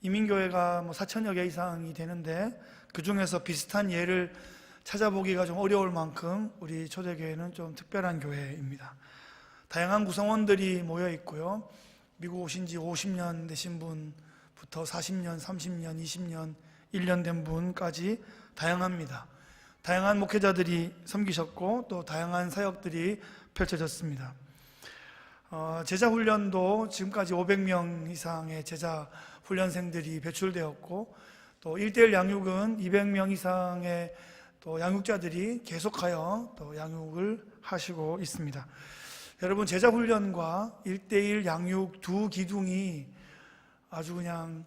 이민교회가 4천여 개 이상이 되는데 그 중에서 비슷한 예를 찾아보기가 좀 어려울 만큼 우리 초대교회는 좀 특별한 교회입니다. 다양한 구성원들이 모여 있고요. 미국 오신 지 50년 되신 분부터 40년, 30년, 20년, 1년 된 분까지 다양합니다. 다양한 목회자들이 섬기셨고 또 다양한 사역들이 펼쳐졌습니다. 제자 훈련도 지금까지 500명 이상의 제자 훈련생들이 배출되었고 또 1:1 양육은 200명 이상의 또 양육자들이 계속하여 또 양육을 하시고 있습니다. 여러분, 제자 훈련과 1:1 양육 두 기둥이 아주 그냥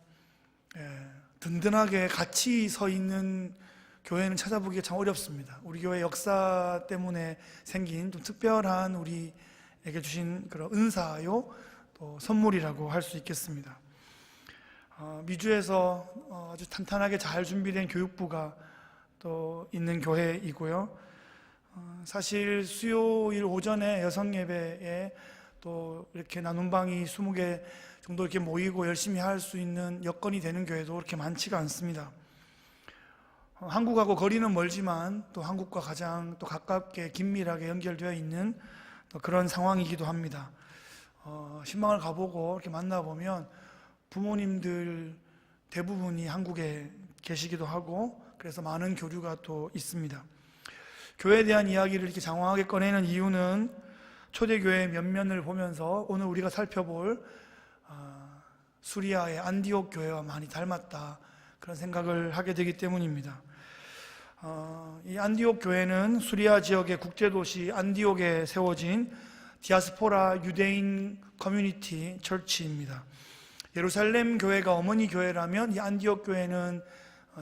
든든하게 같이 서 있는 교회는 찾아보기가 참 어렵습니다. 우리 교회 역사 때문에 생긴 좀 특별한 우리에게 주신 그런 은사요, 또 선물이라고 할 수 있겠습니다. 미주에서 아주 탄탄하게 잘 준비된 교육부가 또 있는 교회이고요. 사실 수요일 오전에 여성 예배에 또 이렇게 나눔방이 20개 정도 이렇게 모이고 열심히 할 수 있는 여건이 되는 교회도 그렇게 많지가 않습니다. 한국하고 거리는 멀지만 또 한국과 가장 또 가깝게 긴밀하게 연결되어 있는 그런 상황이기도 합니다. 신방을 가보고 이렇게 만나보면 부모님들 대부분이 한국에 계시기도 하고 그래서 많은 교류가 또 있습니다. 교회에 대한 이야기를 이렇게 장황하게 꺼내는 이유는 초대교회 면면을 보면서 오늘 우리가 살펴볼 수리아의 안디옥 교회와 많이 닮았다, 그런 생각을 하게 되기 때문입니다. 이 안디옥 교회는 수리아 지역의 국제도시 안디옥에 세워진 디아스포라 유대인 커뮤니티 철치입니다. 예루살렘 교회가 어머니 교회라면 이 안디옥 교회는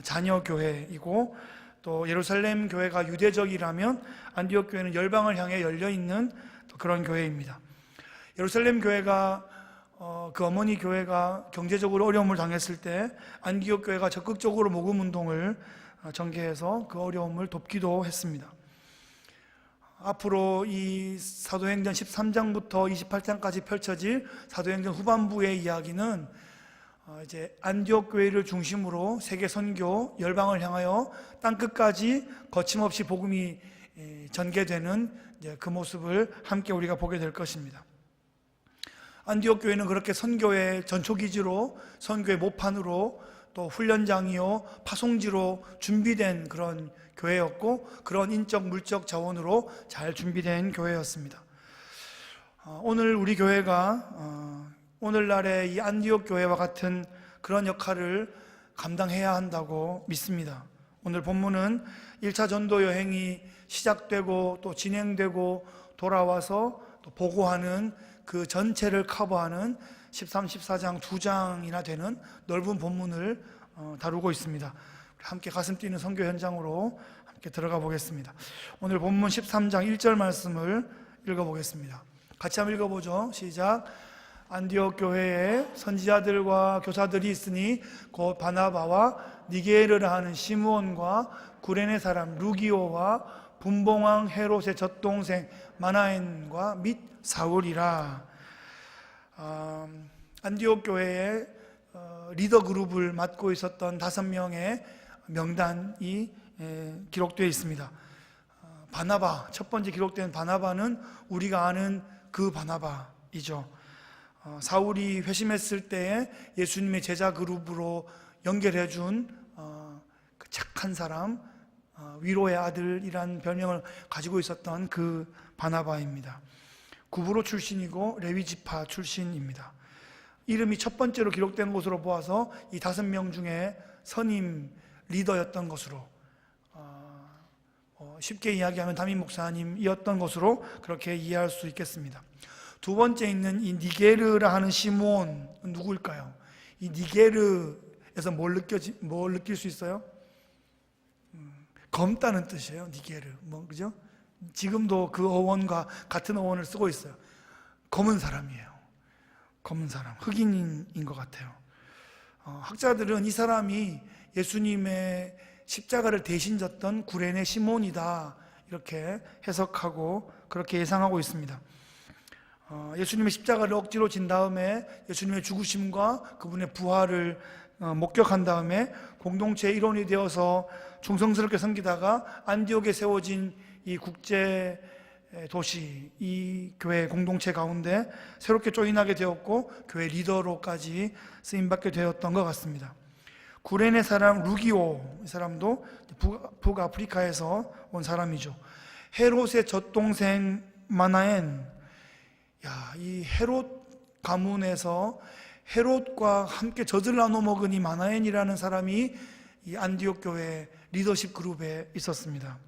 자녀 교회이고, 또 예루살렘 교회가 유대적이라면 안디옥 교회는 열방을 향해 열려있는 그런 교회입니다. 예루살렘 교회가 그 어머니 교회가 경제적으로 어려움을 당했을 때 안디옥 교회가 적극적으로 모금 운동을 전개해서 그 어려움을 돕기도 했습니다. 앞으로 이 사도행전 13장부터 28장까지 펼쳐질 사도행전 후반부의 이야기는 이제 안디옥 교회를 중심으로 세계 선교, 열방을 향하여 땅끝까지 거침없이 복음이 전개되는 그 모습을 함께 우리가 보게 될 것입니다. 안디옥 교회는 그렇게 선교의 전초기지로, 선교의 모판으로, 또 훈련장이요 파송지로 준비된 그런 교회였고, 그런 인적 물적 자원으로 잘 준비된 교회였습니다. 오늘 우리 교회가 오늘날의 이 안디옥 교회와 같은 그런 역할을 감당해야 한다고 믿습니다. 오늘 본문은 1차 전도 여행이 시작되고 또 진행되고 돌아와서 또 보고하는 그 전체를 커버하는 13, 14장 2장이나 되는 넓은 본문을 다루고 있습니다. 함께 가슴 뛰는 선교 현장으로 함께 들어가 보겠습니다. 오늘 본문 13장 1절 말씀을 읽어보겠습니다. 같이 한번 읽어보죠. 시작. 안디옥 교회에 선지자들과 교사들이 있으니 곧 바나바와 니게르라 하는 시므온과 구레네 사람 루기오와 분봉왕 헤롯의 젖동생 마나엔과 및 사울이라. 안디옥 교회의 리더 그룹을 맡고 있었던 5명의 명단이 기록되어 있습니다. 바나바, 첫 번째 기록된 바나바는 우리가 아는 그 바나바이죠. 사울이 회심했을 때에 예수님의 제자 그룹으로 연결해 준 그 착한 사람, 위로의 아들이란 별명을 가지고 있었던 그 바나바입니다. 구브로 출신이고 레위 지파 출신입니다. 이름이 첫 번째로 기록된 것으로 보아서 이 5명 중에 선임 리더였던 것으로, 쉽게 이야기하면 담임 목사님이었던 것으로 그렇게 이해할 수 있겠습니다. 두 번째 있는 이 니게르라 하는 시므온 누구일까요? 이 니게르에서 뭘 느낄 수 있어요? 검다는 뜻이에요. 니게르, 그죠? 지금도 그 어원과 같은 어원을 쓰고 있어요. 검은 사람이에요. 검은 사람, 흑인인 것 같아요. 학자들은 이 사람이 예수님의 십자가를 대신 졌던 구레네 시몬이다, 이렇게 해석하고 그렇게 예상하고 있습니다. 예수님의 십자가를 억지로 진 다음에 예수님의 죽으심과 그분의 부활을 목격한 다음에 공동체의 일원이 되어서 충성스럽게 섬기다가 안디옥에 세워진 이 국제 도시, 이 교회 공동체 가운데 새롭게 조인하게 되었고 교회 리더로까지 쓰임받게 되었던 것 같습니다. 구레네 사람 루기오, 이 사람도 북아프리카에서 온 사람이죠. 헤롯의 젖동생 마나엔, 이 헤롯 가문에서 헤롯과 함께 젖을 나눠 먹은 이 마나엔이라는 사람이 이 안디옥 교회 리더십 그룹에 있었습니다.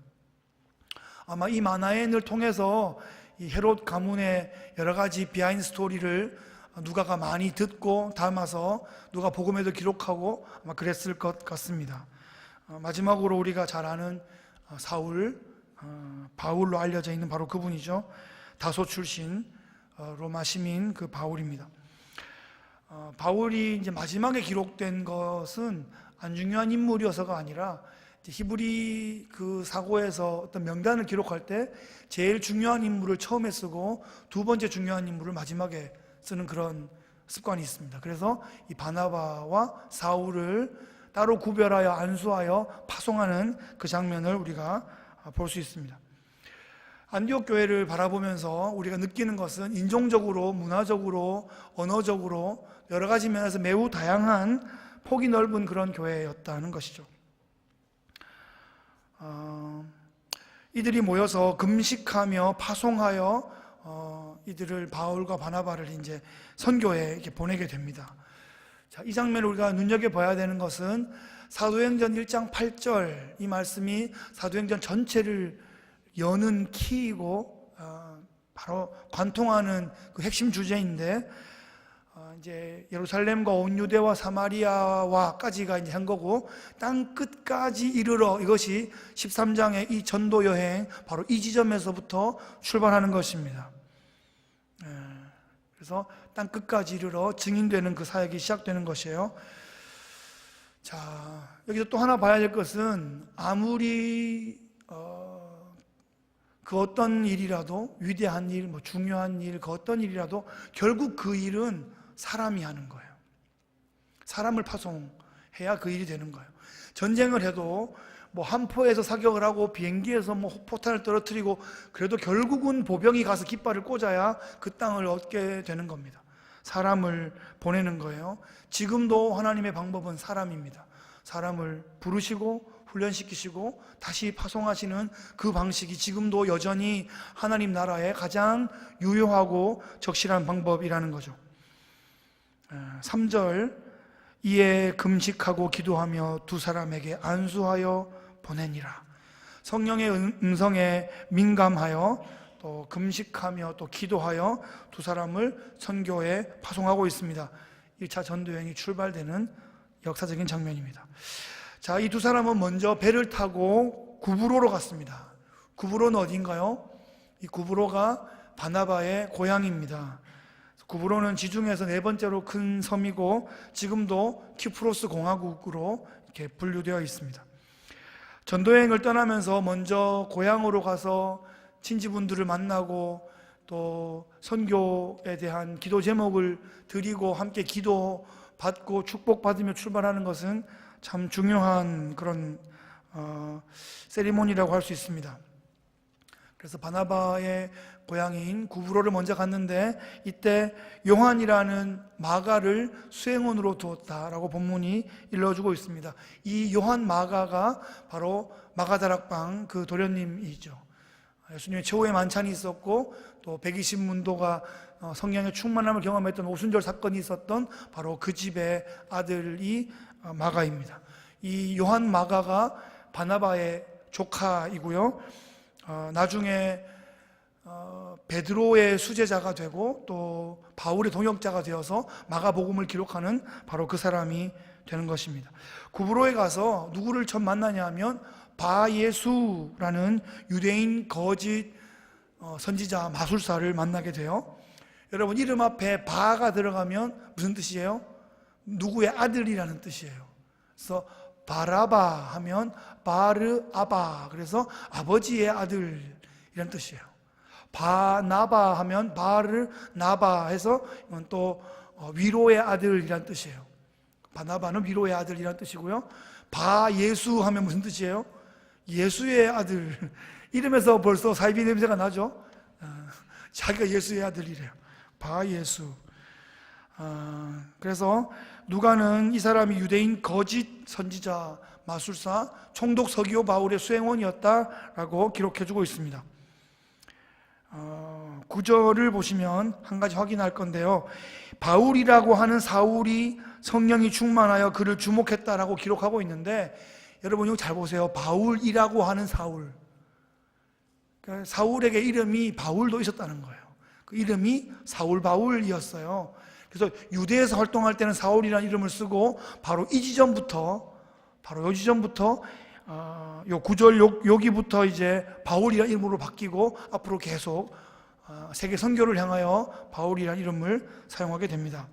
아마 이 마나엔을 통해서 이 헤롯 가문의 여러 가지 비하인드 스토리를 누가가 많이 듣고 담아서 누가 복음에도 기록하고 아마 그랬을 것 같습니다. 마지막으로 우리가 잘 아는 사울, 바울로 알려져 있는 바로 그분이죠. 다소 출신 로마 시민 그 바울입니다. 바울이 이제 마지막에 기록된 것은 안 중요한 인물이어서가 아니라 히브리 그 사고에서 어떤 명단을 기록할 때 제일 중요한 인물을 처음에 쓰고 두 번째 중요한 인물을 마지막에 쓰는 그런 습관이 있습니다. 그래서 이 바나바와 사울을 따로 구별하여 안수하여 파송하는 그 장면을 우리가 볼 수 있습니다. 안디옥 교회를 바라보면서 우리가 느끼는 것은 인종적으로, 문화적으로, 언어적으로 여러 가지 면에서 매우 다양한 폭이 넓은 그런 교회였다는 것이죠. 이들이 모여서 금식하며 파송하여 이들을 바울과 바나바를 이제 선교에 이렇게 보내게 됩니다. 자, 이 장면을 우리가 눈여겨봐야 되는 것은 사도행전 1장 8절 이 말씀이 사도행전 전체를 여는 키이고 바로 관통하는 그 핵심 주제인데 이제 예루살렘과 온 유대와 사마리아와까지가 이제 한 거고 땅 끝까지 이르러 이것이 13장의 이 전도 여행 바로 이 지점에서부터 출발하는 것입니다. 그래서 땅 끝까지 이르러 증인되는 그 사역이 시작되는 것이에요. 자, 여기서 또 하나 봐야 될 것은 아무리 그 어떤 일이라도 위대한 일, 뭐 중요한 일, 그 어떤 일이라도 결국 그 일은 사람이 하는 거예요. 사람을 파송해야 그 일이 되는 거예요. 전쟁을 해도 뭐 함포에서 사격을 하고 비행기에서 뭐 포탄을 떨어뜨리고 그래도 결국은 보병이 가서 깃발을 꽂아야 그 땅을 얻게 되는 겁니다. 사람을 보내는 거예요. 지금도 하나님의 방법은 사람입니다. 사람을 부르시고 훈련시키시고 다시 파송하시는 그 방식이 지금도 여전히 하나님 나라의 가장 유효하고 적실한 방법이라는 거죠. 3절 이에 금식하고 기도하며 두 사람에게 안수하여 보내니라. 성령의 음성에 민감하여 또 금식하며 또 기도하여 두 사람을 선교에 파송하고 있습니다. 1차 전도여행이 출발되는 역사적인 장면입니다. 자, 이 두 사람은 먼저 배를 타고 구브로로 갔습니다. 구브로는 어딘가요? 이 구브로가 바나바의 고향입니다. 구브로는 지중해에서 네 번째로 큰 섬이고 지금도 키프로스 공화국으로 이렇게 분류되어 있습니다. 전도여행을 떠나면서 먼저 고향으로 가서 친지분들을 만나고 또 선교에 대한 기도 제목을 드리고 함께 기도 받고 축복받으며 출발하는 것은 참 중요한 그런 세리머니라고 할 수 있습니다. 그래서 바나바의 고향인 구브로를 먼저 갔는데 이때 요한이라는 마가를 수행원으로 두었다라고 본문이 일러주고 있습니다. 이 요한 마가가 바로 마가다락방 그 도련님이죠. 예수님의 최후의 만찬이 있었고 또 120문도가 성령의 충만함을 경험했던 오순절 사건이 있었던 바로 그 집의 아들이 마가입니다. 이 요한 마가가 바나바의 조카이고요. 나중에 베드로의 수제자가 되고 또 바울의 동역자가 되어서 마가복음을 기록하는 바로 그 사람이 되는 것입니다. 구브로에 가서 누구를 처음 만나냐 하면 바예수라는 유대인 거짓 선지자 마술사를 만나게 돼요. 여러분, 이름 앞에 바가 들어가면 무슨 뜻이에요? 누구의 아들이라는 뜻이에요. 그래서 바라바 하면 바르아바, 그래서 아버지의 아들이라는 뜻이에요. 바나바 하면 바를 나바 해서 이건 또 위로의 아들이란 뜻이에요. 바나바는 위로의 아들이란 뜻이고요. 바예수 하면 무슨 뜻이에요? 예수의 아들. 이름에서 벌써 사이비 냄새가 나죠? 자기가 예수의 아들이래요. 바예수. 그래서 누가는 이 사람이 유대인 거짓 선지자, 마술사, 총독 서기오 바울의 수행원이었다라고 기록해주고 있습니다. 9절을 보시면 한 가지 확인할 건데요. 바울이라고 하는 사울이 성령이 충만하여 그를 주목했다라고 기록하고 있는데, 여러분 이거 잘 보세요. 바울이라고 하는 사울. 그러니까 사울에게 이름이 바울도 있었다는 거예요. 그 이름이 사울 바울이었어요. 그래서 유대에서 활동할 때는 사울이라는 이름을 쓰고 바로 이 지점부터 요 9절 여기부터 이제 바울이라는 이름으로 바뀌고 앞으로 계속 세계 선교를 향하여 바울이라는 이름을 사용하게 됩니다.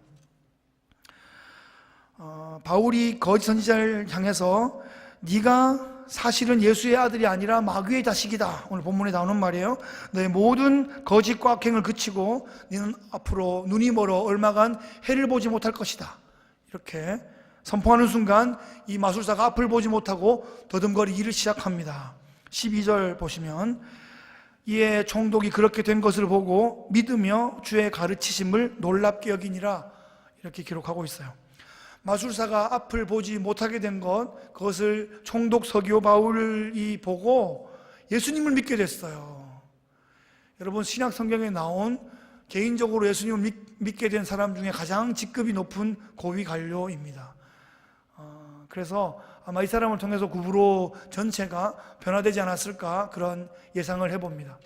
바울이 거짓 선지자를 향해서 네가 사실은 예수의 아들이 아니라 마귀의 자식이다. 오늘 본문에 나오는 말이에요. 너의 모든 거짓과 악행을 그치고 너는 앞으로 눈이 멀어 얼마간 해를 보지 못할 것이다. 이렇게 선포하는 순간 이 마술사가 앞을 보지 못하고 더듬거리기를 시작합니다. 12절 보시면 이에 총독이 그렇게 된 것을 보고 믿으며 주의 가르치심을 놀랍게 여기니라, 이렇게 기록하고 있어요. 마술사가 앞을 보지 못하게 된 것, 그것을 총독 서기오 바울이 보고 예수님을 믿게 됐어요. 여러분, 신약 성경에 나온 개인적으로 예수님을 믿게 된 사람 중에 가장 직급이 높은 고위 관료입니다. 그래서 아마 이 사람을 통해서 구브로 전체가 변화되지 않았을까, 그런 예상을 해봅니다.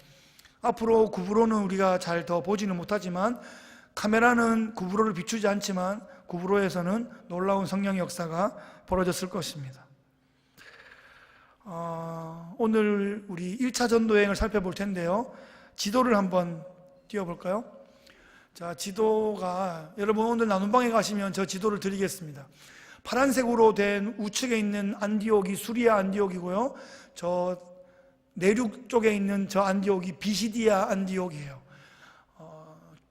앞으로 구브로는 우리가 잘 더 보지는 못하지만, 카메라는 구브로를 비추지 않지만 구브로에서는 놀라운 성령의 역사가 벌어졌을 것입니다. 오늘 우리 1차 전도여행을 살펴볼 텐데요. 지도를 한번 띄워볼까요? 자, 지도가, 여러분 오늘 나눔방에 가시면 저 지도를 드리겠습니다. 파란색으로 된 우측에 있는 안디옥이 수리아 안디옥이고요. 저 내륙 쪽에 있는 저 안디옥이 비시디아 안디옥이에요.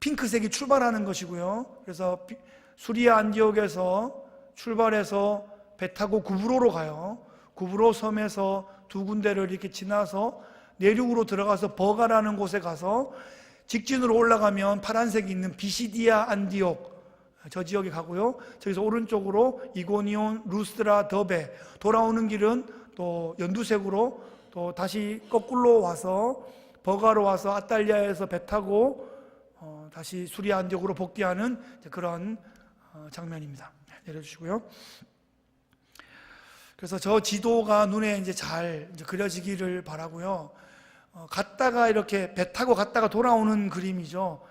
핑크색이 출발하는 것이고요. 그래서 수리아 안디옥에서 출발해서 배 타고 구브로로 가요. 구브로 섬에서 두 군데를 이렇게 지나서 내륙으로 들어가서 버가라는 곳에 가서 직진으로 올라가면 파란색이 있는 비시디아 안디옥, 저 지역에 가고요. 저기서 오른쪽으로 이고니온, 루스드라, 더베, 돌아오는 길은 또 연두색으로 또 다시 거꾸로 와서 버가로 와서 아탈리아에서 배 타고 다시 수리아 안디옥으로 복귀하는 그런 장면입니다. 내려주시고요. 그래서 저 지도가 눈에 이제 잘 그려지기를 바라고요. 갔다가 이렇게 배 타고 갔다가 돌아오는 그림이죠.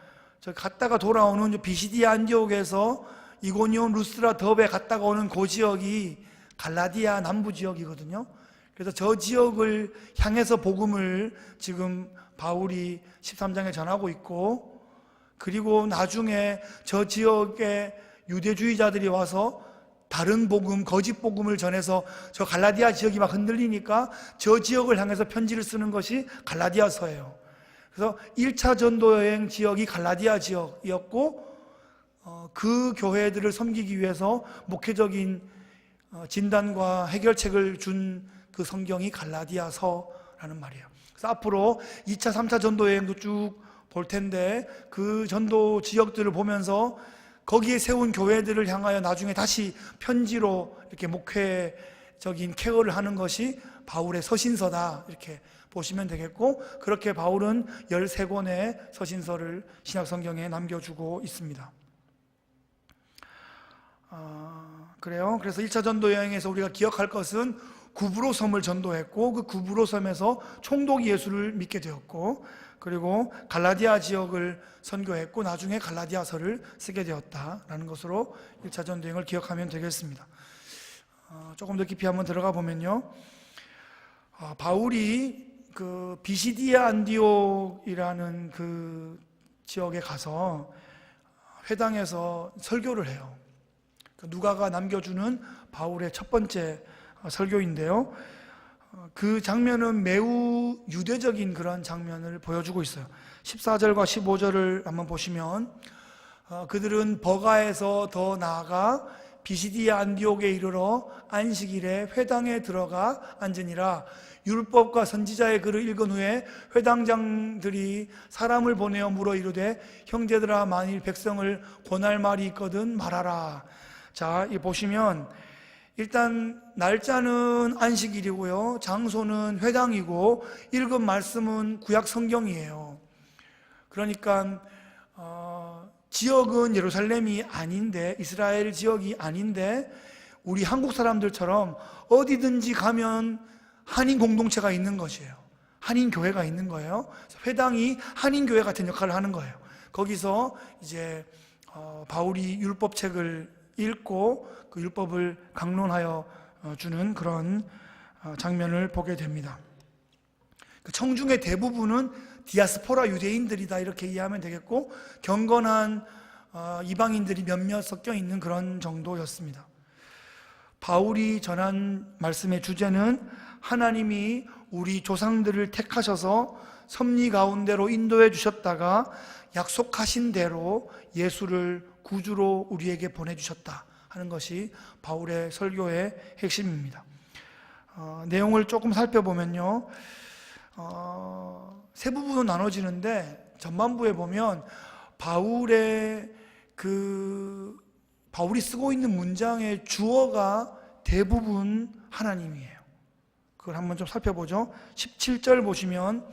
저 갔다가 돌아오는 비시디아 안디옥에서 이고니온, 루스드라, 더베 갔다가 오는 그 지역이 갈라디아 남부 지역이거든요. 그래서 저 지역을 향해서 복음을 지금 바울이 13장에 전하고 있고, 그리고 나중에 저 지역에 유대주의자들이 와서 다른 복음, 거짓 복음을 전해서 저 갈라디아 지역이 막 흔들리니까 저 지역을 향해서 편지를 쓰는 것이 갈라디아서예요. 그래서 1차 전도여행 지역이 갈라디아 지역이었고, 그 교회들을 섬기기 위해서 목회적인 진단과 해결책을 준 그 성경이 갈라디아서라는 말이에요. 그래서 앞으로 2차, 3차 전도여행도 쭉 볼 텐데 그 전도 지역들을 보면서 거기에 세운 교회들을 향하여 나중에 다시 편지로 이렇게 목회적인 케어를 하는 것이 바울의 서신서다, 이렇게 보시면 되겠고, 그렇게 바울은 13권의 서신서를 신약 성경에 남겨주고 있습니다. 그래요. 그래서 1차 전도 여행에서 우리가 기억할 것은 구브로 섬을 전도했고, 그 구브로 섬에서 총독이 예수를 믿게 되었고, 그리고 갈라디아 지역을 선교했고 나중에 갈라디아서를 쓰게 되었다라는 것으로 1차 전도 여행을 기억하면 되겠습니다. 조금 더 깊이 한번 들어가 보면요, 바울이 그 비시디아 안디옥이라는 그 지역에 가서 회당에서 설교를 해요. 누가가 남겨주는 바울의 첫 번째 설교인데요. 그 장면은 매우 유대적인 그런 장면을 보여주고 있어요. 14절과 15절을 한번 보시면 그들은 버가에서 더 나아가 비시디아 안디옥에 이르러 안식일에 회당에 들어가 앉으니라. 율법과 선지자의 글을 읽은 후에 회당장들이 사람을 보내어 물어 이르되 형제들아 만일 백성을 권할 말이 있거든 말하라. 자, 이 보시면 일단 날짜는 안식일이고요, 장소는 회당이고 읽은 말씀은 구약 성경이에요. 그러니까 지역은 예루살렘이 아닌데, 이스라엘 지역이 아닌데 우리 한국 사람들처럼 어디든지 가면 한인 공동체가 있는 것이에요. 한인 교회가 있는 거예요. 회당이 한인 교회 같은 역할을 하는 거예요. 거기서 이제 바울이 율법책을 읽고 그 율법을 강론하여 주는 그런 장면을 보게 됩니다. 그 청중의 대부분은 디아스포라 유대인들이다 이렇게 이해하면 되겠고, 경건한 이방인들이 몇몇 섞여 있는 그런 정도였습니다. 바울이 전한 말씀의 주제는 하나님이 우리 조상들을 택하셔서 섭리 가운데로 인도해 주셨다가 약속하신 대로 예수를 구주로 우리에게 보내주셨다 하는 것이 바울의 설교의 핵심입니다. 내용을 조금 살펴보면요, 세 부분으로 나눠지는데 전반부에 보면 바울이 쓰고 있는 문장의 주어가 대부분 하나님이에요. 그걸 한번 좀 살펴보죠. 17절 보시면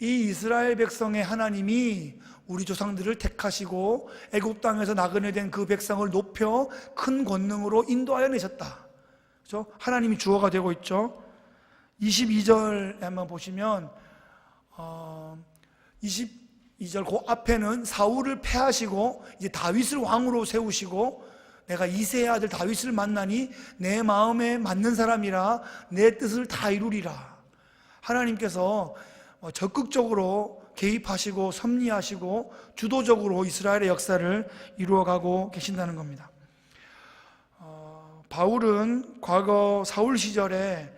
이 이스라엘 백성의 하나님이 우리 조상들을 택하시고 애굽 땅에서 나그네 된 그 백성을 높여 큰 권능으로 인도하여 내셨다. 그렇죠? 하나님이 주어가 되고 있죠. 22절에 한번 보시면 22절 그 앞에는 사울을 패하시고 이제 다윗을 왕으로 세우시고 내가 이새의 아들 다윗을 만나니 내 마음에 맞는 사람이라 내 뜻을 다 이루리라. 하나님께서 적극적으로 개입하시고 섭리하시고 주도적으로 이스라엘의 역사를 이루어가고 계신다는 겁니다. 바울은 과거 사울 시절에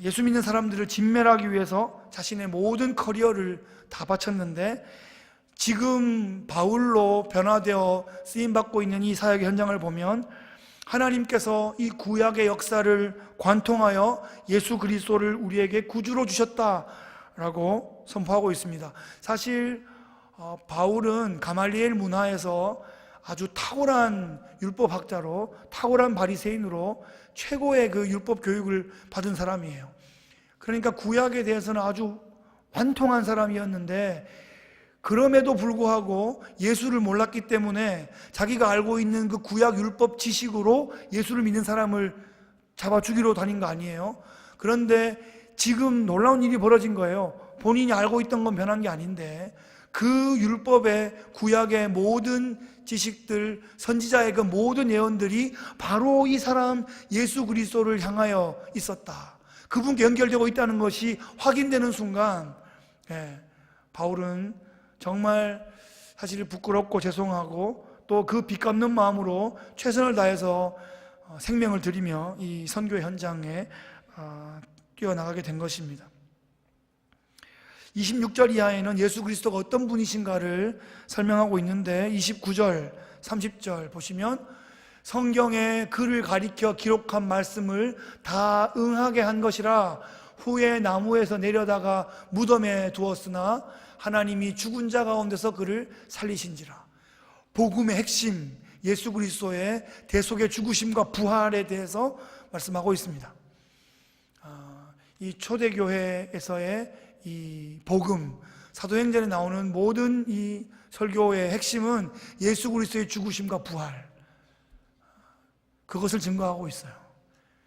예수 믿는 사람들을 진멸하기 위해서 자신의 모든 커리어를 다 바쳤는데, 지금 바울로 변화되어 쓰임받고 있는 이 사역의 현장을 보면 하나님께서 이 구약의 역사를 관통하여 예수 그리스도를 우리에게 구주로 주셨다라고 선포하고 있습니다. 사실 바울은 가말리엘 문화에서 아주 탁월한 율법학자로, 탁월한 바리새인으로 최고의 그 율법 교육을 받은 사람이에요. 그러니까 구약에 대해서는 아주 완통한 사람이었는데, 그럼에도 불구하고 예수를 몰랐기 때문에 자기가 알고 있는 그 구약 율법 지식으로 예수를 믿는 사람을 잡아 죽이러 다닌 거 아니에요? 그런데 지금 놀라운 일이 벌어진 거예요. 본인이 알고 있던 건 변한 게 아닌데 그 율법의 구약의 모든 지식들, 선지자의 그 모든 예언들이 바로 이 사람 예수 그리스도를 향하여 있었다, 그분께 연결되고 있다는 것이 확인되는 순간 바울은 정말 사실 부끄럽고 죄송하고 또 그 빚갚는 마음으로 최선을 다해서 생명을 들이며 이 선교 현장에 뛰어나가게 된 것입니다. 26절 이하에는 예수 그리스도가 어떤 분이신가를 설명하고 있는데, 29절, 30절 보시면 성경에 그를 가리켜 기록한 말씀을 다 응하게 한 것이라 후에 나무에서 내려다가 무덤에 두었으나 하나님이 죽은 자 가운데서 그를 살리신지라. 복음의 핵심, 예수 그리스도의 대속의 죽으심과 부활에 대해서 말씀하고 있습니다. 이 초대교회에서의 이 복음, 사도행전에 나오는 모든 이 설교의 핵심은 예수 그리스도의 죽으심과 부활, 그것을 증거하고 있어요.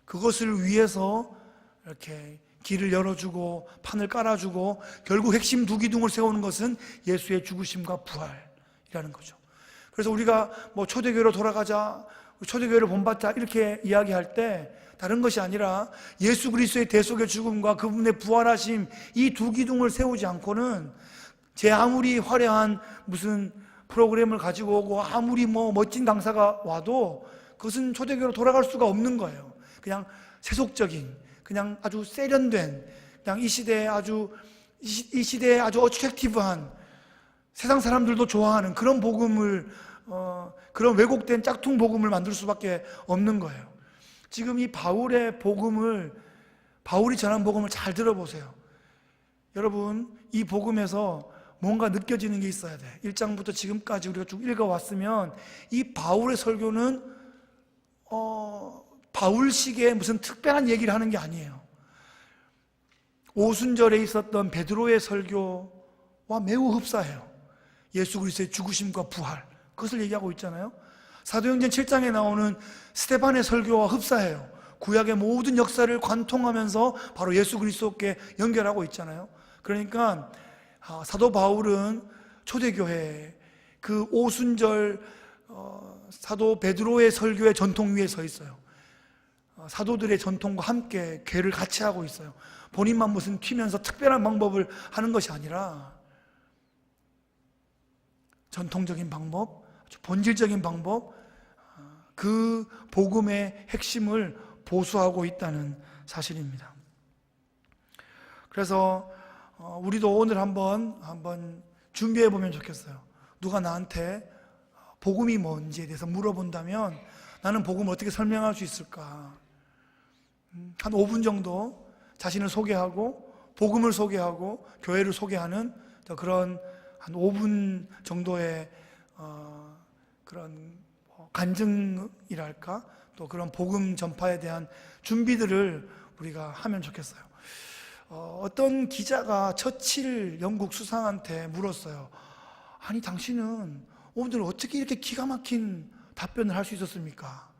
그것을 위해서 이렇게 길을 열어주고 판을 깔아주고 결국 핵심 두 기둥을 세우는 것은 예수의 죽으심과 부활이라는 거죠. 그래서 우리가 뭐 초대교회로 돌아가자, 초대교회를 본받자 이렇게 이야기할 때 다른 것이 아니라 예수 그리스도의 대속의 죽음과 그분의 부활하심, 이 두 기둥을 세우지 않고는 제 아무리 화려한 무슨 프로그램을 가지고 오고 아무리 뭐 멋진 강사가 와도 그것은 초대교회로 돌아갈 수가 없는 거예요. 그냥 세속적인, 그냥 아주 세련된, 그냥 이 시대에 아주 어트랙티브한, 세상 사람들도 좋아하는 그런 복음을, 그런 왜곡된 짝퉁 복음을 만들 수밖에 없는 거예요. 지금 이 바울이 전한 복음을 잘 들어보세요. 여러분, 이 복음에서 뭔가 느껴지는 게 있어야 돼. 1장부터 지금까지 우리가 쭉 읽어왔으면 이 바울의 설교는 바울식의 무슨 특별한 얘기를 하는 게 아니에요. 오순절에 있었던 베드로의 설교와 매우 흡사해요. 예수 그리스도의 죽으심과 부활, 그것을 얘기하고 있잖아요. 사도행전 7장에 나오는 스데반의 설교와 흡사해요. 구약의 모든 역사를 관통하면서 바로 예수 그리스도께 연결하고 있잖아요. 그러니까 사도 바울은 초대교회 그 오순절 사도 베드로의 설교의 전통 위에 서 있어요. 사도들의 전통과 함께 궤를 같이 하고 있어요. 본인만 무슨 튀면서 특별한 방법을 하는 것이 아니라 전통적인 방법, 본질적인 방법, 그 복음의 핵심을 보수하고 있다는 사실입니다. 그래서 우리도 오늘 한번 준비해 보면 좋겠어요. 누가 나한테 복음이 뭔지에 대해서 물어본다면 나는 복음을 어떻게 설명할 수 있을까? 한 5분 정도 자신을 소개하고 복음을 소개하고 교회를 소개하는 그런 한 5분 정도의 그런 간증이랄까, 또 그런 복음 전파에 대한 준비들을 우리가 하면 좋겠어요. 어떤 기자가 처칠 영국 수상한테 물었어요. 아니, 당신은 오늘 어떻게 이렇게 기가 막힌 답변을 할 수 있었습니까?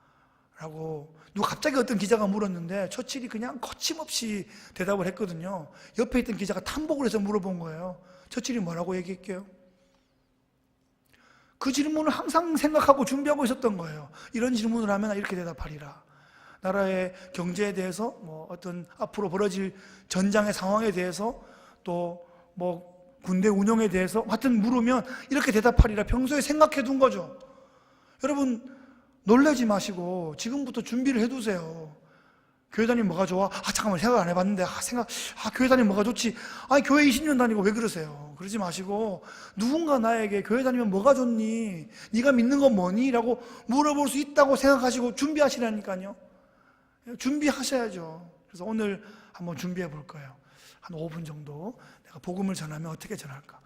라고 누가 갑자기 어떤 기자가 물었는데 처칠이 그냥 거침없이 대답을 했거든요. 옆에 있던 기자가 탐복을 해서 물어본 거예요. 처칠이 뭐라고 얘기할게요? 그 질문을 항상 생각하고 준비하고 있었던 거예요. 이런 질문을 하면 이렇게 대답하리라. 나라의 경제에 대해서, 어떤 앞으로 벌어질 전장의 상황에 대해서, 또 군대 운영에 대해서 하여튼 물으면 이렇게 대답하리라. 평소에 생각해 둔 거죠. 여러분, 놀라지 마시고 지금부터 준비를 해두세요. 교회 다니면 뭐가 좋아? 잠깐만, 생각 안 해봤는데 교회 다니면 뭐가 좋지? 교회 20년 다니고 왜 그러세요? 그러지 마시고 누군가 나에게 교회 다니면 뭐가 좋니? 네가 믿는 건 뭐니? 라고 물어볼 수 있다고 생각하시고 준비하시라니까요. 준비하셔야죠. 그래서 오늘 한번 준비해 볼 거예요. 한 5분 정도 내가 복음을 전하면 어떻게 전할까?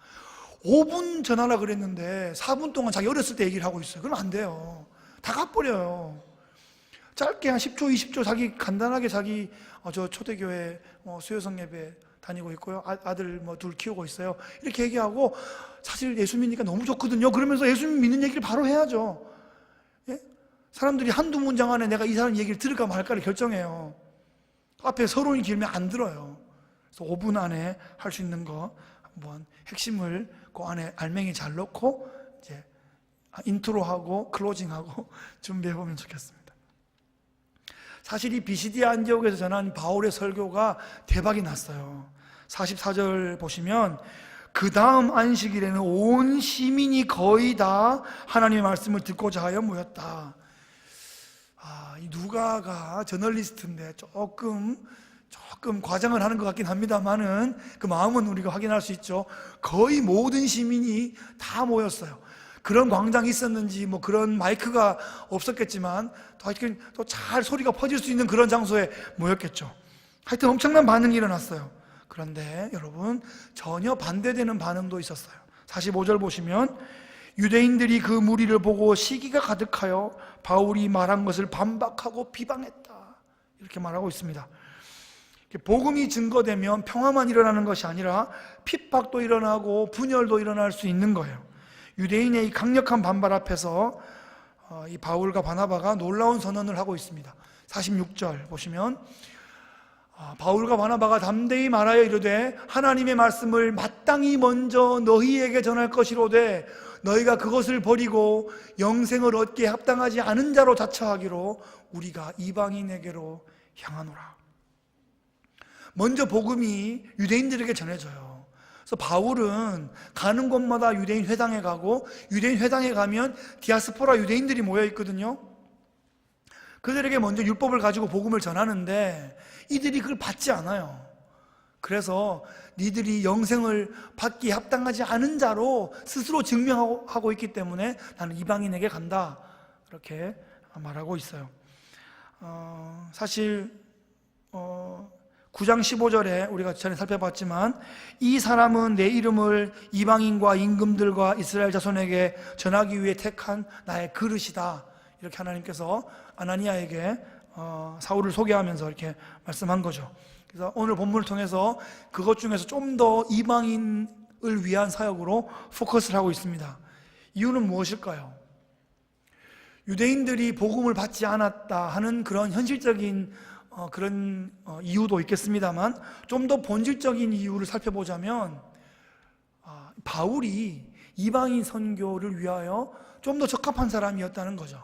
5분 전하라 그랬는데 4분 동안 자기 어렸을 때 얘기를 하고 있어요. 그러면 안 돼요. 다 가버려요. 짧게 한 10초, 20초 간단하게 저 초대교회 수요성 예배 다니고 있고요. 아들 둘 키우고 있어요. 이렇게 얘기하고 사실 예수 믿으니까 너무 좋거든요. 그러면서 예수 믿는 얘기를 바로 해야죠. 예? 사람들이 한두 문장 안에 내가 이 사람 얘기를 들을까 말까를 결정해요. 앞에 서론이 길면 안 들어요. 그래서 5분 안에 할 수 있는 거 한번 핵심을 그 안에 알맹이 잘 넣고 이제 인트로하고 클로징하고 준비해보면 좋겠습니다. 사실 이 비시디아 안디옥에서 전한 바울의 설교가 대박이 났어요. 44절 보시면 그 다음 안식일에는 온 시민이 거의 다 하나님의 말씀을 듣고자 하여 모였다. 이 누가가 저널리스트인데 조금 과장을 하는 것 같긴 합니다만은 그 마음은 우리가 확인할 수 있죠. 거의 모든 시민이 다 모였어요. 그런 광장이 있었는지 그런 마이크가 없었겠지만 또 잘 소리가 퍼질 수 있는 그런 장소에 모였겠죠. 하여튼 엄청난 반응이 일어났어요. 그런데 여러분, 전혀 반대되는 반응도 있었어요. 45절 보시면 유대인들이 그 무리를 보고 시기가 가득하여 바울이 말한 것을 반박하고 비방했다, 이렇게 말하고 있습니다. 복음이 증거되면 평화만 일어나는 것이 아니라 핍박도 일어나고 분열도 일어날 수 있는 거예요. 유대인의 이 강력한 반발 앞에서 이 바울과 바나바가 놀라운 선언을 하고 있습니다. 46절 보시면 바울과 바나바가 담대히 말하여 이르되 하나님의 말씀을 마땅히 먼저 너희에게 전할 것이로되 너희가 그것을 버리고 영생을 얻기에 합당하지 않은 자로 자처하기로 우리가 이방인에게로 향하노라. 먼저 복음이 유대인들에게 전해져요. 그래서 바울은 가는 곳마다 유대인 회당에 가고, 유대인 회당에 가면 디아스포라 유대인들이 모여 있거든요. 그들에게 먼저 율법을 가지고 복음을 전하는데 이들이 그걸 받지 않아요. 그래서 니들이 영생을 받기에 합당하지 않은 자로 스스로 증명하고 있기 때문에 나는 이방인에게 간다, 이렇게 말하고 있어요. 사실 9장 15절에 우리가 전에 살펴봤지만, 이 사람은 내 이름을 이방인과 임금들과 이스라엘 자손에게 전하기 위해 택한 나의 그릇이다, 이렇게 하나님께서 아나니아에게 사울을 소개하면서 이렇게 말씀한 거죠. 그래서 오늘 본문을 통해서 그것 중에서 좀 더 이방인을 위한 사역으로 포커스를 하고 있습니다. 이유는 무엇일까요? 유대인들이 복음을 받지 않았다 하는 그런 현실적인 그런 이유도 있겠습니다만, 좀 더 본질적인 이유를 살펴보자면 바울이 이방인 선교를 위하여 좀 더 적합한 사람이었다는 거죠.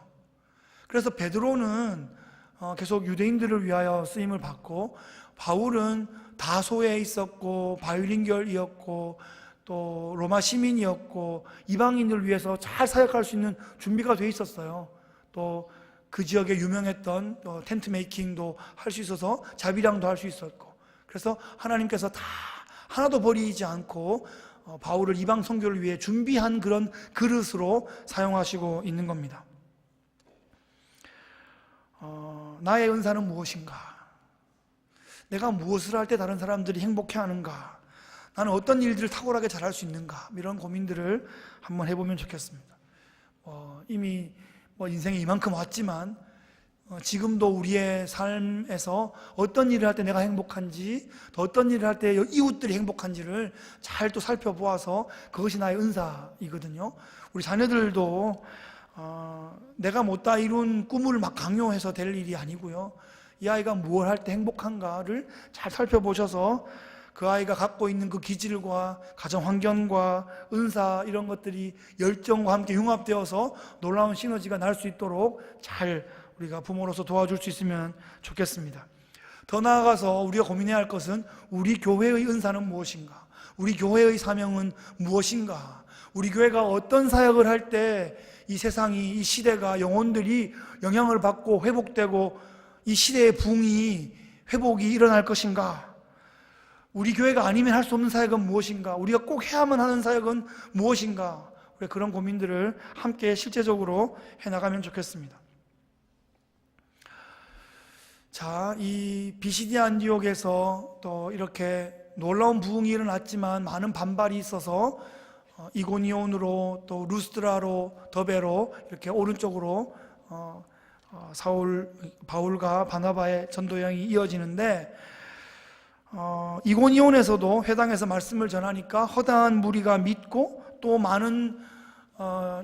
그래서 베드로는 계속 유대인들을 위하여 쓰임을 받고, 바울은 다소에 있었고 바이링결이었고 또 로마 시민이었고 이방인을 위해서 잘 사역할 수 있는 준비가 돼 있었어요. 또 그 지역에 유명했던 텐트 메이킹도 할 수 있어서 자비랑도 할 수 있었고, 그래서 하나님께서 다 하나도 버리지 않고 바울을 이방 선교를 위해 준비한 그런 그릇으로 사용하시고 있는 겁니다. 나의 은사는 무엇인가? 내가 무엇을 할 때 다른 사람들이 행복해하는가? 나는 어떤 일들을 탁월하게 잘할 수 있는가? 이런 고민들을 한번 해보면 좋겠습니다. 이미 인생에 이만큼 왔지만 지금도 우리의 삶에서 어떤 일을 할 때 내가 행복한지, 또 어떤 일을 할 때 이웃들이 행복한지를 잘 또 살펴보아서 그것이 나의 은사이거든요. 우리 자녀들도 내가 못다 이룬 꿈을 막 강요해서 될 일이 아니고요, 이 아이가 무엇을 할 때 행복한가를 잘 살펴보셔서 그 아이가 갖고 있는 그 기질과 가정 환경과 은사, 이런 것들이 열정과 함께 융합되어서 놀라운 시너지가 날 수 있도록 잘 우리가 부모로서 도와줄 수 있으면 좋겠습니다. 더 나아가서 우리가 고민해야 할 것은 우리 교회의 은사는 무엇인가? 우리 교회의 사명은 무엇인가? 우리 교회가 어떤 사역을 할 때 이 세상이, 이 시대가, 영혼들이 영향을 받고 회복되고 이 시대의 붕이, 회복이 일어날 것인가? 우리 교회가 아니면 할 수 없는 사역은 무엇인가? 우리가 꼭 해야만 하는 사역은 무엇인가? 우리 그런 고민들을 함께 실제적으로 해나가면 좋겠습니다. 자, 이 비시디 안디옥에서 또 이렇게 놀라운 부흥이 일어났지만 많은 반발이 있어서 이고니온으로 또 루스드라로 더베로 이렇게 오른쪽으로 바울과 바나바의 전도 여행이 이어지는데, 이고니온에서도 회당에서 말씀을 전하니까 허다한 무리가 믿고 또 많은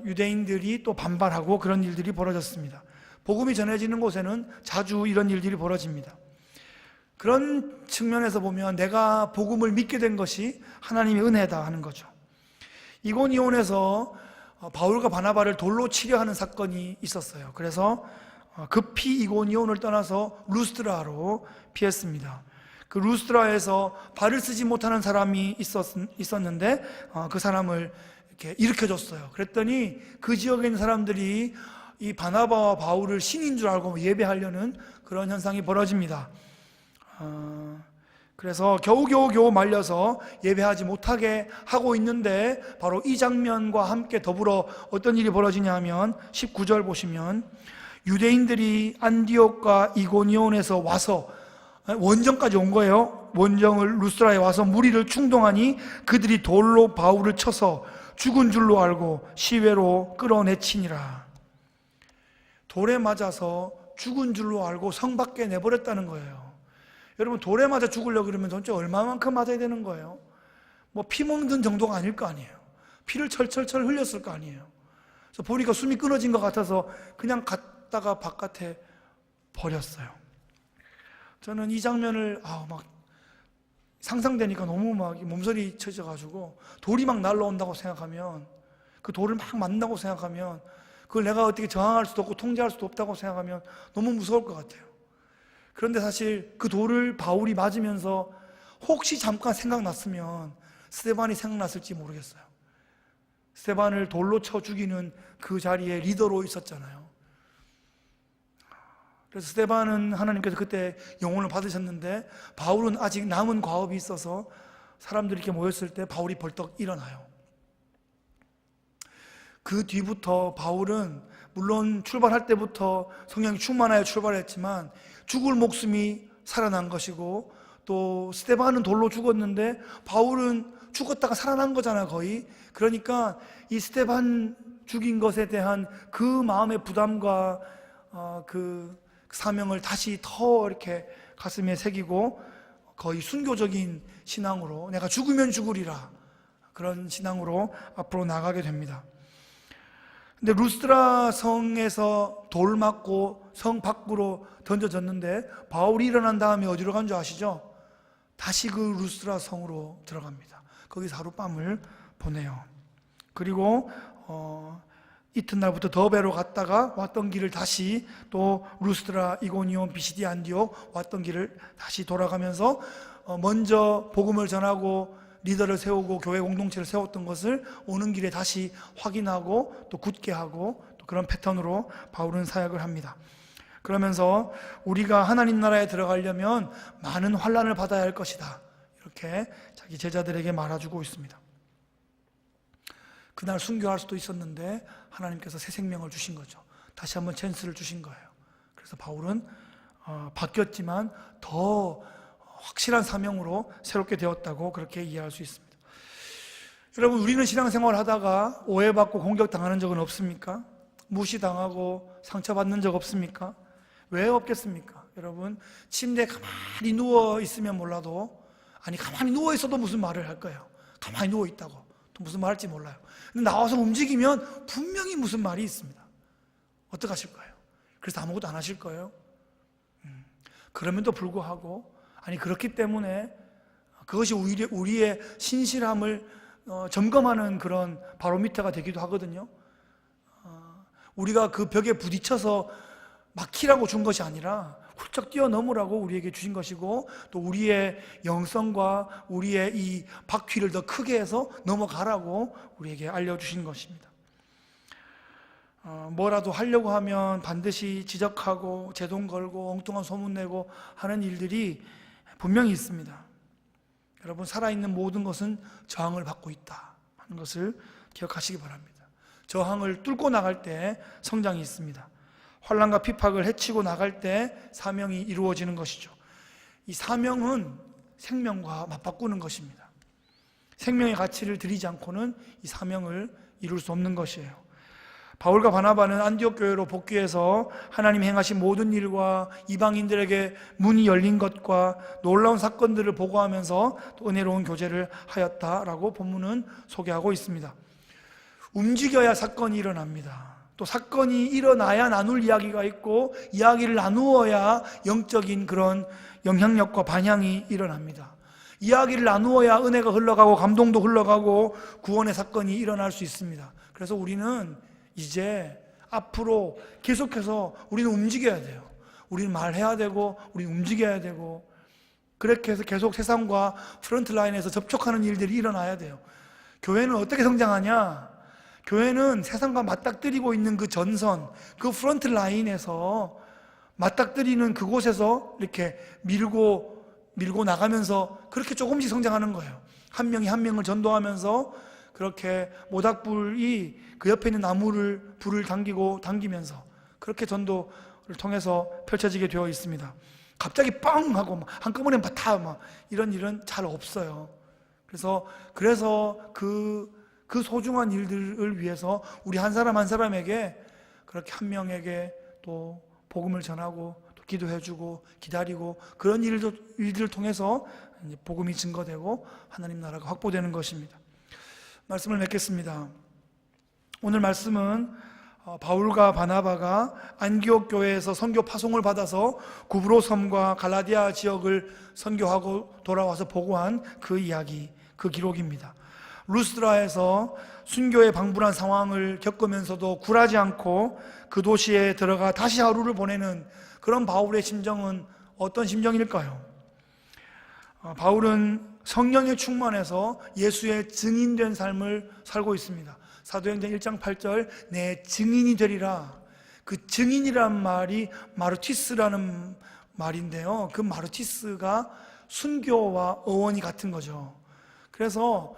유대인들이 또 반발하고 그런 일들이 벌어졌습니다. 복음이 전해지는 곳에는 자주 이런 일들이 벌어집니다. 그런 측면에서 보면 내가 복음을 믿게 된 것이 하나님의 은혜다 하는 거죠. 이고니온에서 바울과 바나바를 돌로 치려 하는 사건이 있었어요. 그래서 급히 이고니온을 떠나서 루스드라로 피했습니다. 그 루스드라에서 발을 쓰지 못하는 사람이 있었는데 그 사람을 이렇게 일으켜줬어요. 그랬더니 그 지역에 있는 사람들이 이 바나바와 바울을 신인 줄 알고 예배하려는 그런 현상이 벌어집니다. 그래서 겨우 말려서 예배하지 못하게 하고 있는데, 바로 이 장면과 함께 더불어 어떤 일이 벌어지냐 하면 19절 보시면, 유대인들이 안디옥과 이고니온에서 와서, 원정까지 온 거예요. 원정을 루스드라에 와서 무리를 충동하니 그들이 돌로 바울을 쳐서 죽은 줄로 알고 시외로 끌어내치니라. 돌에 맞아서 죽은 줄로 알고 성 밖에 내버렸다는 거예요. 여러분, 돌에 맞아 죽으려고 그러면 도대체 얼마만큼 맞아야 되는 거예요? 피 먹는 정도가 아닐 거 아니에요. 피를 철철철 흘렸을 거 아니에요. 그래서 보니까 숨이 끊어진 것 같아서 그냥 갔다가 바깥에 버렸어요. 저는 이 장면을 막 상상되니까 너무 막 몸서리 쳐져가지고, 돌이 막 날라온다고 생각하면, 그 돌을 막 맞는다고 생각하면, 그걸 내가 어떻게 저항할 수도 없고 통제할 수도 없다고 생각하면 너무 무서울 것 같아요. 그런데 사실 그 돌을 바울이 맞으면서 혹시 잠깐 생각났으면 스데반이 생각났을지 모르겠어요. 스데반을 돌로 쳐 죽이는 그 자리에 리더로 있었잖아요. 그래서 스데반은 하나님께서 그때 영혼을 받으셨는데 바울은 아직 남은 과업이 있어서 사람들이 이렇게 모였을 때 바울이 벌떡 일어나요. 그 뒤부터 바울은 물론 출발할 때부터 성령이 충만하여 출발했지만 죽을 목숨이 살아난 것이고, 또 스데반은 돌로 죽었는데 바울은 죽었다가 살아난 거잖아, 거의. 그러니까 이 스데반 죽인 것에 대한 그 마음의 부담과 그 사명을 다시 더 이렇게 가슴에 새기고 거의 순교적인 신앙으로, 내가 죽으면 죽으리라, 그런 신앙으로 앞으로 나가게 됩니다. 근데 루스드라 성에서 돌 맞고 성 밖으로 던져졌는데 바울이 일어난 다음에 어디로 간 줄 아시죠? 다시 그 루스드라 성으로 들어갑니다. 거기서 하룻밤을 보내요. 그리고 이튿날부터 더베로 갔다가 왔던 길을 다시 또 루스드라, 이고니온, 비시디, 안디옥 왔던 길을 다시 돌아가면서 먼저 복음을 전하고 리더를 세우고 교회 공동체를 세웠던 것을 오는 길에 다시 확인하고 또 굳게 하고, 또 그런 패턴으로 바울은 사역을 합니다. 그러면서 우리가 하나님 나라에 들어가려면 많은 환난을 받아야 할 것이다, 이렇게 자기 제자들에게 말해주고 있습니다. 그날 순교할 수도 있었는데 하나님께서 새 생명을 주신 거죠. 다시 한번 찬스를 주신 거예요. 그래서 바울은 바뀌었지만 더 확실한 사명으로 새롭게 되었다고 그렇게 이해할 수 있습니다. 여러분, 우리는 신앙생활 하다가 오해받고 공격당하는 적은 없습니까? 무시당하고 상처받는 적 없습니까? 왜 없겠습니까? 여러분, 침대에 가만히 누워 있으면 몰라도, 아니 가만히 누워 있어도 무슨 말을 할 거예요. 가만히 누워 있다고 또 무슨 말 할지 몰라요. 근데 나와서 움직이면 분명히 무슨 말이 있습니다. 어떡하실 거예요? 그래서 아무것도 안 하실 거예요? 그럼에도 불구하고, 아니 그렇기 때문에 그것이 우리의 신실함을 점검하는 그런 바로미터가 되기도 하거든요. 우리가 그 벽에 부딪혀서 막히라고 준 것이 아니라 훌쩍 뛰어넘으라고 우리에게 주신 것이고, 또 우리의 영성과 우리의 이 바퀴를 더 크게 해서 넘어가라고 우리에게 알려주신 것입니다. 뭐라도 하려고 하면 반드시 지적하고 제동 걸고 엉뚱한 소문내고 하는 일들이 분명히 있습니다. 여러분, 살아있는 모든 것은 저항을 받고 있다 하는 것을 기억하시기 바랍니다. 저항을 뚫고 나갈 때 성장이 있습니다. 환난과 핍박을 헤치고 나갈 때 사명이 이루어지는 것이죠. 이 사명은 생명과 맞바꾸는 것입니다. 생명의 가치를 들이지 않고는 이 사명을 이룰 수 없는 것이에요. 바울과 바나바는 안디옥 교회로 복귀해서 하나님 행하신 모든 일과 이방인들에게 문이 열린 것과 놀라운 사건들을 보고하면서 또 은혜로운 교제를 하였다라고 본문은 소개하고 있습니다. 움직여야 사건이 일어납니다. 또 사건이 일어나야 나눌 이야기가 있고, 이야기를 나누어야 영적인 그런 영향력과 반향이 일어납니다. 이야기를 나누어야 은혜가 흘러가고 감동도 흘러가고 구원의 사건이 일어날 수 있습니다. 그래서 우리는 이제 앞으로 계속해서 우리는 움직여야 돼요. 우리는 말해야 되고 우리는 움직여야 되고, 그렇게 해서 계속 세상과 프런트라인에서 접촉하는 일들이 일어나야 돼요. 교회는 어떻게 성장하냐? 교회는 세상과 맞닥뜨리고 있는 그 전선, 그 프런트라인에서 맞닥뜨리는 그곳에서 이렇게 밀고 나가면서 그렇게 조금씩 성장하는 거예요. 한 명이 한 명을 전도하면서 그렇게 모닥불이 그 옆에 있는 나무를 불을 당기면서 그렇게 전도를 통해서 펼쳐지게 되어 있습니다. 갑자기 뻥 하고 한꺼번에 다 이런 일은 잘 없어요. 그래서 그 소중한 일들을 위해서 우리 한 사람 한 사람에게, 그렇게 한 명에게 또 복음을 전하고 또 기도해주고 기다리고, 그런 일들을 통해서 복음이 증거되고 하나님 나라가 확보되는 것입니다. 말씀을 맺겠습니다. 오늘 말씀은 바울과 바나바가 안디옥 교회에서 선교 파송을 받아서 구브로 섬과 갈라디아 지역을 선교하고 돌아와서 보고한 그 이야기, 그 기록입니다. 루스드라에서 순교에 방불한 상황을 겪으면서도 굴하지 않고 그 도시에 들어가 다시 하루를 보내는 그런 바울의 심정은 어떤 심정일까요? 바울은 성령에 충만해서 예수의 증인된 삶을 살고 있습니다. 사도행전 1장 8절 내 증인이 되리라. 그 증인이란 말이 마르티스라는 말인데요. 그 마르티스가 순교와 어원이 같은 거죠. 그래서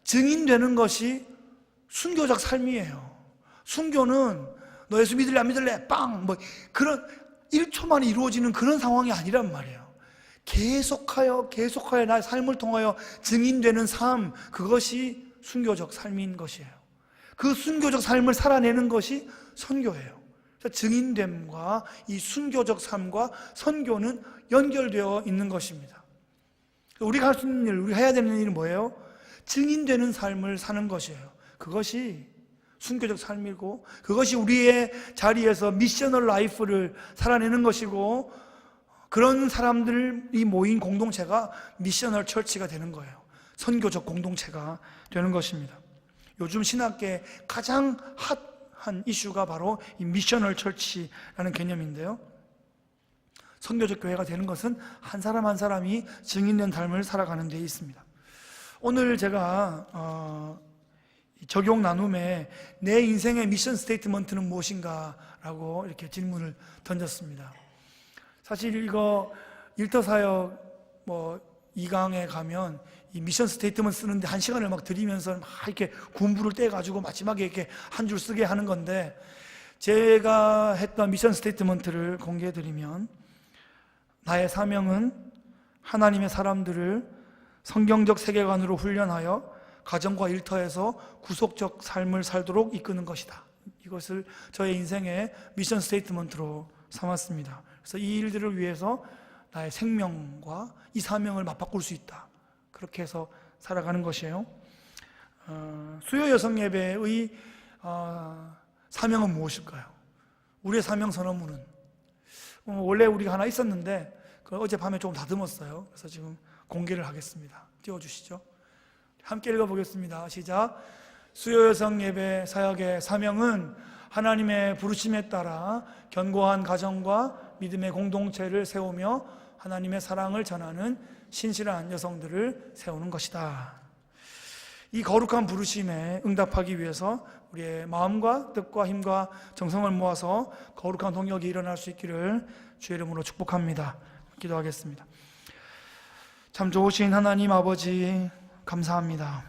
증인되는 것이 순교적 삶이에요. 순교는 너 예수 믿을래 안 믿을래 빵 뭐 그런 1초 만에 이루어지는 그런 상황이 아니란 말이에요. 계속하여 나의 삶을 통하여 증인되는 삶, 그것이 순교적 삶인 것이에요. 그 순교적 삶을 살아내는 것이 선교예요. 증인됨과 이 순교적 삶과 선교는 연결되어 있는 것입니다. 우리가 할 수 있는 일, 우리가 해야 되는 일은 뭐예요? 증인되는 삶을 사는 것이에요. 그것이 순교적 삶이고, 그것이 우리의 자리에서 미셔널 라이프를 살아내는 것이고, 그런 사람들이 모인 공동체가 미셔널 처치가 되는 거예요. 선교적 공동체가 되는 것입니다. 요즘 신학계의 가장 핫한 이슈가 바로 이 미셔널 처치라는 개념인데요. 선교적 교회가 되는 것은 한 사람 한 사람이 증인된 삶을 살아가는 데 있습니다. 오늘 제가 적용 나눔에 내 인생의 미션 스테이트먼트는 무엇인가 라고 이렇게 질문을 던졌습니다. 사실 이거 일터사역 2강에 가면 이 미션 스테이트먼트 쓰는데 1시간을 막 들이면서 막 이렇게 군부를 떼가지고 마지막에 이렇게 한 줄 쓰게 하는 건데, 제가 했던 미션 스테이트먼트를 공개해드리면, 나의 사명은 하나님의 사람들을 성경적 세계관으로 훈련하여 가정과 일터에서 구속적 삶을 살도록 이끄는 것이다. 이것을 저의 인생의 미션 스테이트먼트로 삼았습니다. 그래서 이 일들을 위해서 나의 생명과 이 사명을 맞바꿀 수 있다. 그렇게 해서 살아가는 것이에요. 수요 여성 예배의 사명은 무엇일까요? 우리의 사명 선언문은 원래 우리가 하나 있었는데 어젯밤에 조금 다듬었어요. 그래서 지금 공개를 하겠습니다. 띄워주시죠. 함께 읽어보겠습니다. 시작. 수요 여성 예배 사역의 사명은 하나님의 부르심에 따라 견고한 가정과 믿음의 공동체를 세우며 하나님의 사랑을 전하는 신실한 여성들을 세우는 것이다. 이 거룩한 부르심에 응답하기 위해서 우리의 마음과 뜻과 힘과 정성을 모아서 거룩한 동역이 일어날 수 있기를 주의 이름으로 축복합니다. 기도하겠습니다. 참 좋으신 하나님 아버지, 감사합니다.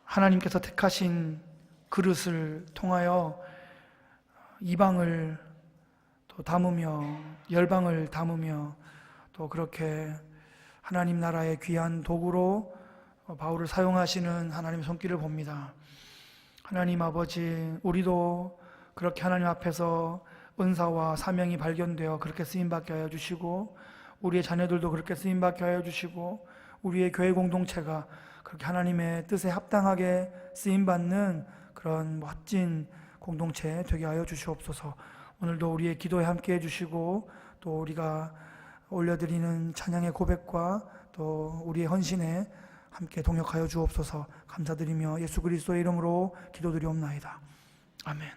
하나님께서 택하신 그릇을 통하여 이방을 또 담으며 열방을 담으며 또 그렇게 하나님 나라의 귀한 도구로 바울을 사용하시는 하나님의 손길을 봅니다. 하나님 아버지, 우리도 그렇게 하나님 앞에서 은사와 사명이 발견되어 그렇게 쓰임받게 하여 주시고, 우리의 자녀들도 그렇게 쓰임받게 하여 주시고, 우리의 교회 공동체가 그렇게 하나님의 뜻에 합당하게 쓰임받는 그런 멋진 공동체 되게 하여 주시옵소서. 오늘도 우리의 기도에 함께 해주시고, 또 우리가 올려드리는 찬양의 고백과 또 우리의 헌신에 함께 동역하여 주옵소서. 감사드리며 예수 그리스도의 이름으로 기도드리옵나이다. 아멘.